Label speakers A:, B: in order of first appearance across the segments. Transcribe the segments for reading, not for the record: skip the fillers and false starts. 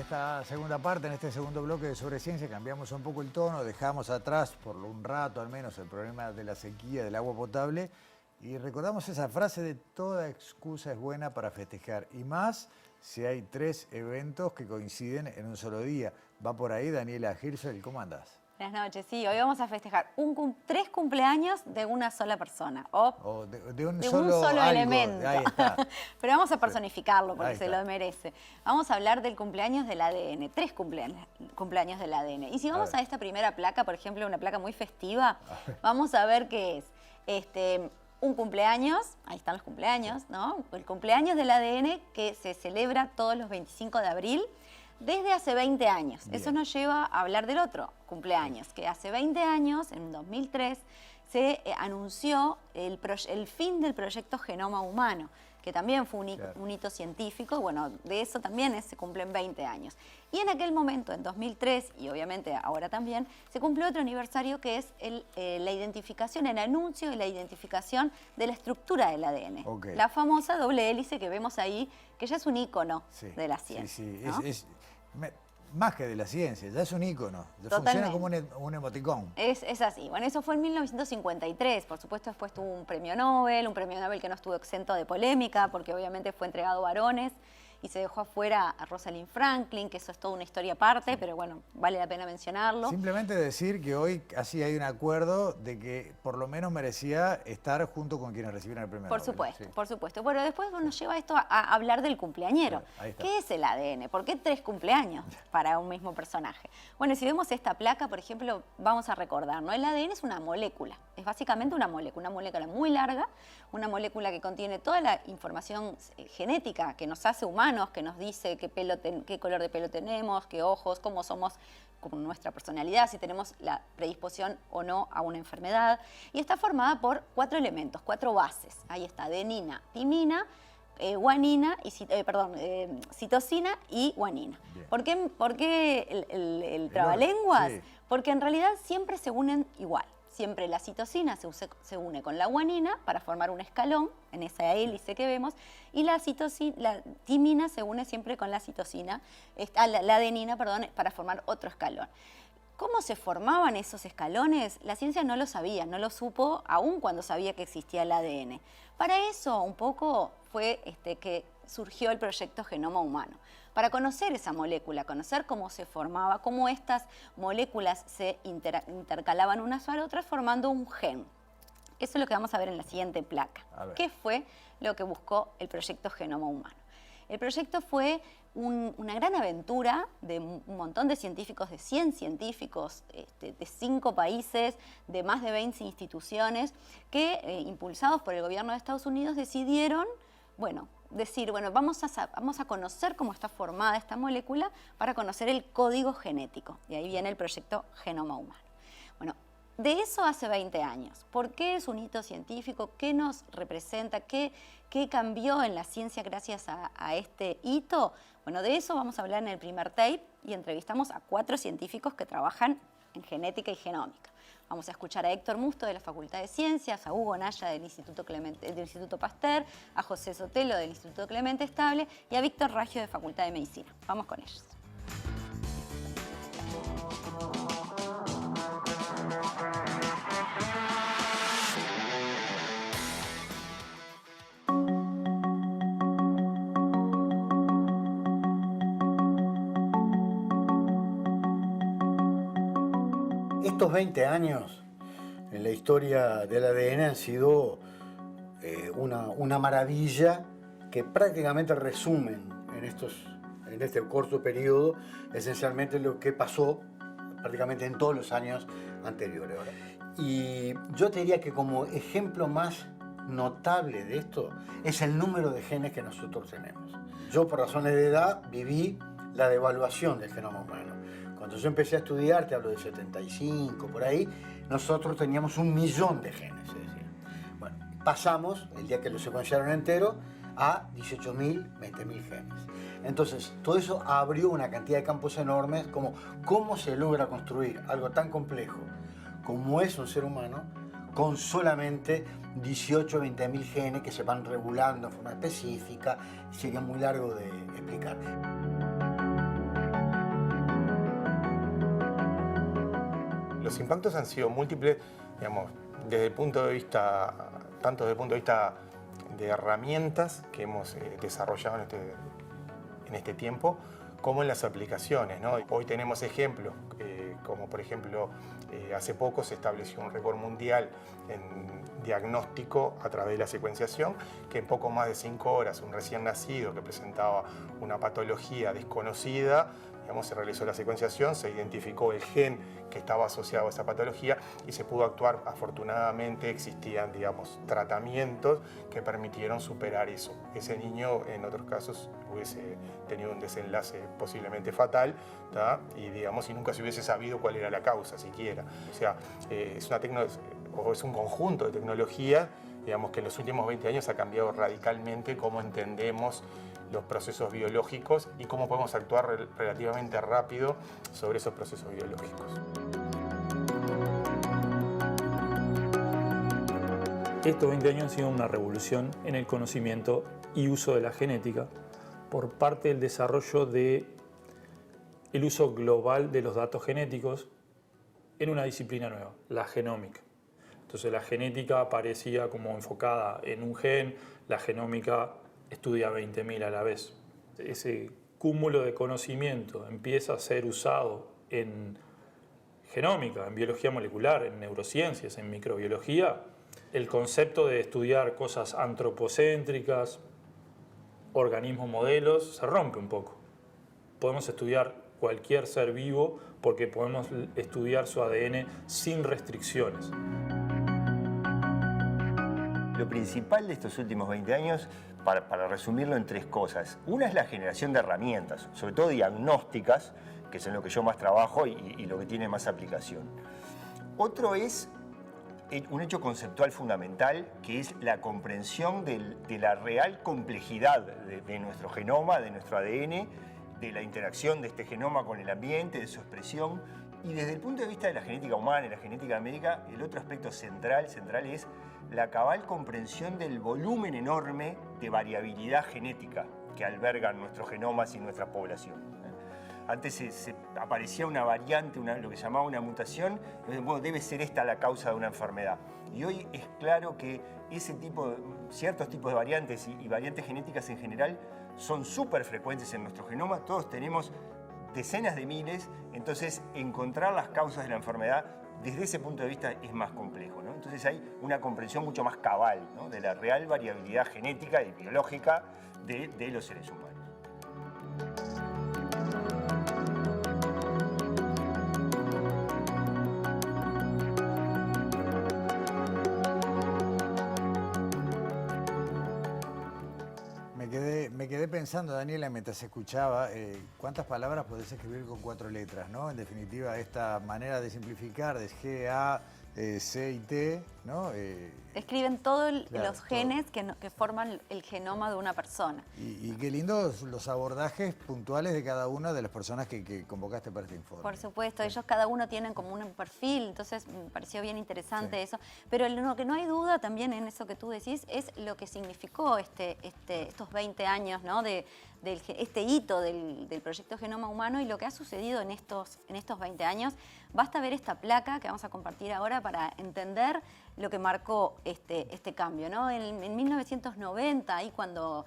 A: esta segunda parte, en este segundo bloque de Sobre Ciencia, cambiamos un poco el tono, dejamos atrás, por un rato al menos, el problema de la sequía del agua potable y recordamos esa frase de toda excusa es buena para festejar, y más si hay 3 eventos que coinciden en un solo día. Va por ahí Daniela Hirschfeld, ¿cómo andás?
B: Buenas noches, sí, hoy vamos a festejar 3 cumpleaños de una sola persona,
A: O de un
B: de
A: solo,
B: un solo
A: algo.
B: elemento.
A: Ahí está.
B: Pero vamos a personificarlo porque
A: Ahí
B: se
A: está.
B: lo merece. Vamos a hablar del cumpleaños del ADN, 3 cumpleaños del ADN. Y si vamos a esta primera placa, por ejemplo, una placa muy festiva, vamos a ver qué es. Un cumpleaños, ahí están los cumpleaños, ¿no? El cumpleaños del ADN que se celebra todos los 25 de abril desde hace 20 años.
A: Bien.
B: Eso nos lleva a hablar del otro cumpleaños, que hace 20 años, en 2003, se anunció el fin del proyecto Genoma Humano, que también fue un hito científico, y bueno, de eso también se cumplen 20 años. Y en aquel momento, en 2003, y obviamente ahora también, se cumplió otro aniversario que es la identificación, el anuncio y la identificación de la estructura del ADN.
A: Okay.
B: La famosa doble hélice que vemos ahí, que ya es un ícono de la ciencia.
A: Sí,
B: ¿no?
A: Más que de la ciencia, ya es un ícono.
B: Totalmente.
A: Funciona como un emoticón.
B: Es así. Bueno, eso fue en 1953. Por supuesto, después tuvo un premio Nobel que no estuvo exento de polémica, porque obviamente fue entregado a varones y se dejó afuera a Rosalind Franklin, que eso es toda una historia aparte, pero bueno, vale la pena mencionarlo.
A: Simplemente decir que hoy casi hay un acuerdo de que por lo menos merecía estar junto con quienes recibieron el premio
B: Por
A: Nobel.
B: supuesto,
A: Sí.
B: por supuesto. Bueno, después nos lleva esto a hablar del cumpleañero.
A: Ahí está.
B: ¿Qué es el ADN? ¿Por qué 3 cumpleaños para un mismo personaje? Bueno, si vemos esta placa, por ejemplo, vamos a recordar, ¿no? El ADN es una molécula, es básicamente una molécula muy larga, una molécula que contiene toda la información genética que nos hace humanos, que nos dice qué color de pelo tenemos, qué ojos, cómo somos, con nuestra personalidad, si tenemos la predisposición o no a una enfermedad. Y está formada por 4 elementos, 4 bases. Ahí está, adenina, timina, guanina y citosina y guanina. ¿Por qué el trabalenguas?
A: Sí.
B: Porque en realidad siempre se unen igual. Siempre la citosina se une con la guanina para formar un escalón en esa hélice que vemos, y la timina se une siempre con la adenina, para formar otro escalón. ¿Cómo se formaban esos escalones? La ciencia no lo sabía, no lo supo aún cuando sabía que existía el ADN. Para eso un poco fue que surgió el proyecto Genoma Humano, para conocer esa molécula, conocer cómo se formaba, cómo estas moléculas se intercalaban unas a otras formando un gen. Eso es lo que vamos a ver en la siguiente placa. ¿Qué fue lo que buscó el proyecto Genoma Humano? El proyecto fue una gran aventura de un montón de científicos, de 100 científicos, de 5 países, de más de 20 instituciones, que impulsados por el gobierno de Estados Unidos decidieron, vamos a conocer cómo está formada esta molécula para conocer el código genético. Y ahí viene el proyecto Genoma Humano. Bueno, de eso hace 20 años. ¿Por qué es un hito científico? ¿Qué nos representa? ¿Qué cambió en la ciencia gracias a este hito? Bueno, de eso vamos a hablar en el primer tape y entrevistamos a 4 científicos que trabajan en genética y genómica. Vamos a escuchar a Héctor Musto de la Facultad de Ciencias, a Hugo Naya del Instituto Pasteur, a José Sotelo del Instituto Clemente Estable y a Víctor Raggio de Facultad de Medicina. Vamos con ellos.
C: Estos 20 años en la historia del ADN han sido una maravilla que prácticamente resumen en este corto periodo esencialmente lo que pasó prácticamente en todos los años anteriores. Y yo te diría que como ejemplo más notable de esto es el número de genes que nosotros tenemos. Yo por razones de edad viví la devaluación del genoma humano. Cuando yo empecé a estudiar, te hablo de 75, por ahí, nosotros teníamos 1 millón de genes, es decir. Bueno, pasamos, el día que lo secuenciaron entero, a 18.000, 20.000 genes. Entonces, todo eso abrió una cantidad de campos enormes, como cómo se logra construir algo tan complejo como es un ser humano, con solamente 18 o 20.000 genes que se van regulando de forma específica, sería muy largo de explicar.
D: los impactos han sido múltiples, digamos, desde el punto de vista, tanto desde el punto de vista de herramientas que hemos desarrollado en este tiempo, como en las aplicaciones, ¿no? Hoy tenemos ejemplos, como por ejemplo, hace poco se estableció un récord mundial en diagnóstico a través de la secuenciación, que en poco más de 5 horas un recién nacido que presentaba una patología desconocida, digamos, se realizó la secuenciación, se identificó el gen que estaba asociado a esa patología y se pudo actuar. Afortunadamente existían, digamos, tratamientos que permitieron superar eso. Ese niño en otros casos hubiese tenido un desenlace posiblemente fatal, ¿tá? Y digamos, y nunca se hubiese sabido cuál era la causa siquiera. O sea, es un conjunto de tecnologías, digamos, que en los últimos 20 años ha cambiado radicalmente cómo entendemos los procesos biológicos y cómo podemos actuar relativamente rápido sobre esos procesos biológicos.
E: Estos 20 años han sido una revolución en el conocimiento y uso de la genética por parte del desarrollo del uso global de los datos genéticos en una disciplina nueva, la genómica. Entonces la genética aparecía como enfocada en un gen, la genómica estudia 20.000 a la vez. Ese cúmulo de conocimiento empieza a ser usado en genómica, en biología molecular, en neurociencias, en microbiología. El concepto de estudiar cosas antropocéntricas, organismos modelos, se rompe un poco. Podemos estudiar cualquier ser vivo porque podemos estudiar su ADN sin restricciones.
F: Lo principal de estos últimos 20 años, para resumirlo en 3 cosas. Una es la generación de herramientas, sobre todo diagnósticas, que es en lo que yo más trabajo y lo que tiene más aplicación. Otro es un hecho conceptual fundamental, que es la comprensión de la real complejidad de nuestro genoma, de nuestro ADN, de la interacción de este genoma con el ambiente, de su expresión. Y desde el punto de vista de la genética humana y la genética médica, el otro aspecto central es la cabal comprensión del volumen enorme de variabilidad genética que albergan nuestros genomas y nuestra población. Antes aparecía una variante, lo que se llamaba una mutación, bueno, debe ser esta la causa de una enfermedad. Y hoy es claro que ciertos tipos de variantes y variantes genéticas en general son súper frecuentes en nuestro genoma. Todos tenemos decenas de miles, entonces encontrar las causas de la enfermedad desde ese punto de vista es más complejo, ¿no? Entonces hay una comprensión mucho más cabal, ¿no?, de la real variabilidad genética y biológica de los seres humanos.
A: Me quedé pensando, Daniela, mientras escuchaba, cuántas palabras podés escribir con 4 letras, ¿no? En definitiva, esta manera de simplificar, de G, A, C y T, ¿no?
B: Escriben todos
A: Claro,
B: los genes que forman el genoma de una persona.
A: Y qué lindos los abordajes puntuales de cada una de las personas que convocaste para este informe.
B: Por supuesto, ellos cada uno tienen como un perfil, entonces me pareció bien interesante eso. Pero lo que no hay duda también en eso que tú decís es lo que significó estos 20 años, ¿no?, este hito del proyecto Genoma Humano y lo que ha sucedido en estos 20 años. Basta ver esta placa que vamos a compartir ahora para entender lo que marcó este cambio, ¿no? En 1990, ahí cuando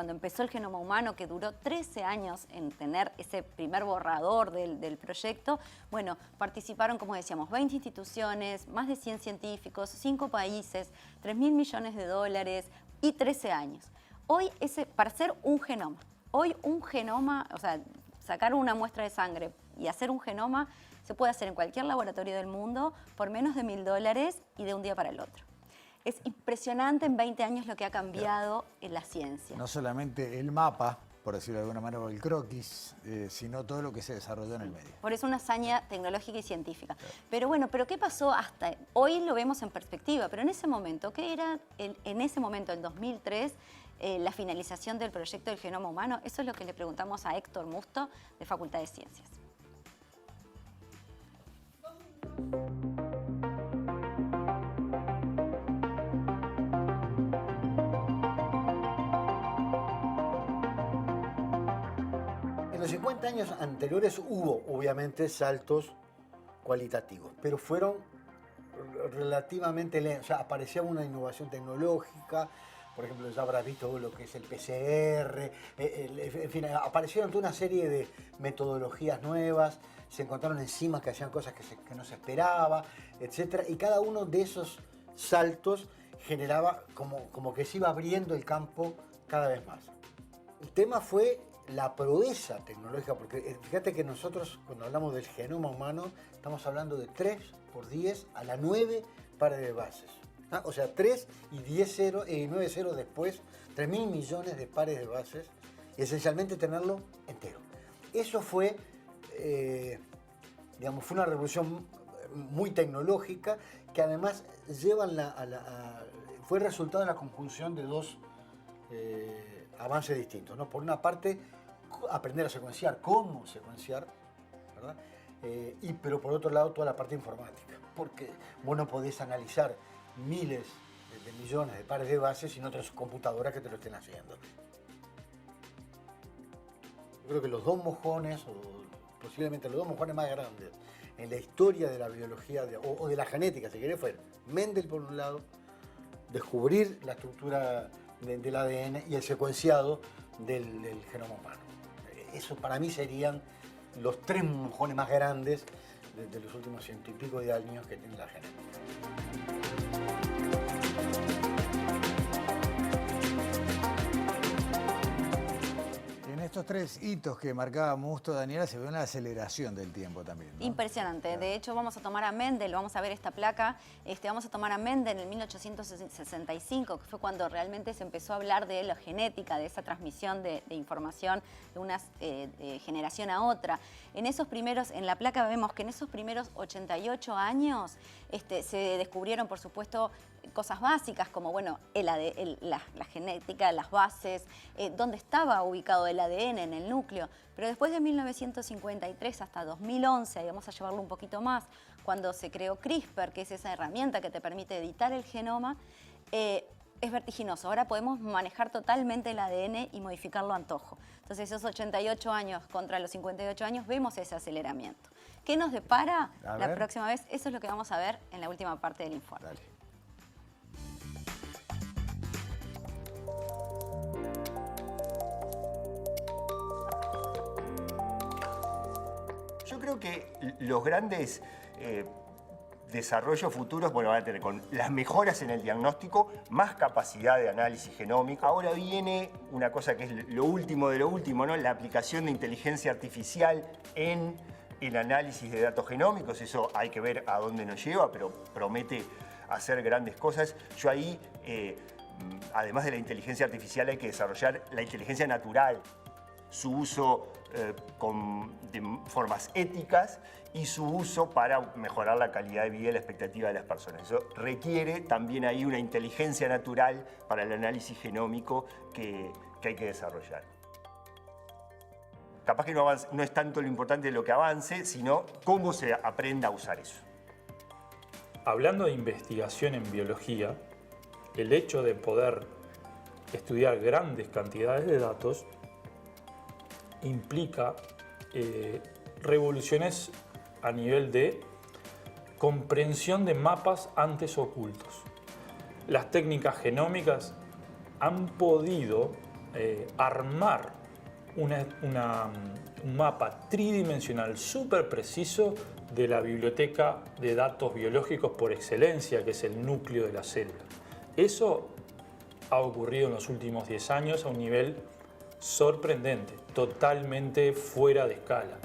B: empezó el Genoma Humano, que duró 13 años en tener ese primer borrador del proyecto, bueno, participaron, como decíamos, 20 instituciones, más de 100 científicos, 5 países, 3.000 millones de dólares y 13 años. Hoy, para hacer un genoma, o sea, sacar una muestra de sangre y hacer un genoma, se puede hacer en cualquier laboratorio del mundo por menos de $1.000 y de un día para el otro. Es impresionante en 20 años lo que ha cambiado en la ciencia.
A: No solamente el mapa, por decirlo de alguna manera, o el croquis, sino todo lo que se desarrolló en el medio.
B: Por eso una hazaña tecnológica y científica. Claro. Pero bueno, ¿qué pasó hasta hoy? Lo vemos en perspectiva, pero en ese momento, ¿qué era en ese momento, en 2003, la finalización del proyecto del Genoma Humano? Eso es lo que le preguntamos a Héctor Musto, de Facultad de Ciencias.
C: En los 50 años anteriores hubo, obviamente, saltos cualitativos, pero fueron relativamente lentos. O sea, aparecía una innovación tecnológica. Por ejemplo, ya habrás visto lo que es el PCR, en fin, aparecieron toda una serie de metodologías nuevas, se encontraron enzimas que hacían cosas que no se esperaba, etc. Y cada uno de esos saltos generaba como que se iba abriendo el campo cada vez más. El tema fue la proeza tecnológica, porque fíjate que nosotros cuando hablamos del genoma humano estamos hablando de 3 por 10 a la 9 pares de bases. O sea, 3 y 9 ceros después, 3.000 millones de pares de bases, y esencialmente tenerlo entero. Eso fue, digamos, fue una revolución muy tecnológica que además fue resultado de la conjunción de dos avances distintos, ¿no? Por una parte, aprender a secuenciar, cómo secuenciar, ¿verdad? Pero por otro lado, toda la parte informática, porque vos no podés analizar miles de millones de pares de bases si no tenés computadoras que te lo estén haciendo. Yo creo que los dos mojones, o posiblemente los dos mojones más grandes en la historia de la biología o de la genética, si querés, fue Mendel por un lado, descubrir la estructura del ADN y el secuenciado del genoma humano. Eso para mí serían los 3 mojones más grandes de los últimos 100 y pico de años que tiene la genética.
A: En estos 3 hitos que marcábamos justo, Daniela, se ve una aceleración del tiempo también, ¿no?
B: Impresionante. De hecho, vamos a tomar a Mendel, vamos a ver esta placa, vamos a tomar a Mendel en 1865, que fue cuando realmente se empezó a hablar de la genética, de esa transmisión de información de una generación a otra. En la placa vemos que en esos primeros 88 años se descubrieron, por supuesto, cosas básicas como, bueno, la genética, las bases, dónde estaba ubicado el ADN en el núcleo. Pero después de 1953 hasta 2011, y vamos a llevarlo un poquito más, cuando se creó CRISPR, que es esa herramienta que te permite editar el genoma, es vertiginoso. Ahora podemos manejar totalmente el ADN y modificarlo a antojo. Entonces, esos 88 años contra los 58 años, vemos ese aceleramiento. ¿Qué nos depara la próxima vez? Eso es lo que vamos a ver en la última parte del informe.
A: Dale.
F: Yo creo que los grandes desarrollos futuros, bueno, van a tener con las mejoras en el diagnóstico, más capacidad de análisis genómico. Ahora viene una cosa que es lo último de lo último, ¿no? La aplicación de inteligencia artificial en el análisis de datos genómicos. Eso hay que ver a dónde nos lleva, pero promete hacer grandes cosas. Yo ahí, además de la inteligencia artificial, hay que desarrollar la inteligencia natural, su uso de formas éticas y su uso para mejorar la calidad de vida y la expectativa de las personas. Eso requiere también ahí una inteligencia natural para el análisis genómico que hay que desarrollar. Capaz que no es tanto lo importante de lo que avance, sino cómo se aprenda a usar eso.
E: Hablando de investigación en biología, el hecho de poder estudiar grandes cantidades de datos implica revoluciones a nivel de comprensión de mapas antes ocultos. Las técnicas genómicas han podido armar un mapa tridimensional súper preciso de la biblioteca de datos biológicos por excelencia, que es el núcleo de la célula. Eso ha ocurrido en los últimos 10 años a un nivel sorprendente, totalmente fuera de escala.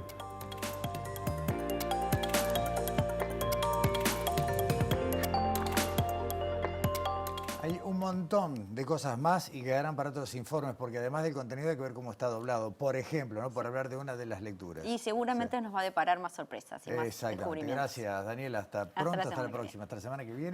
A: Hay un montón de cosas más y quedarán para otros informes, porque además del contenido hay que ver cómo está doblado. Por ejemplo, ¿no? Por hablar de una de las lecturas.
B: Y seguramente nos va a deparar más sorpresas y más
A: Exactamente.
B: descubrimientos.
A: Gracias, Daniela. Hasta pronto, hasta la próxima. Hasta la semana que viene.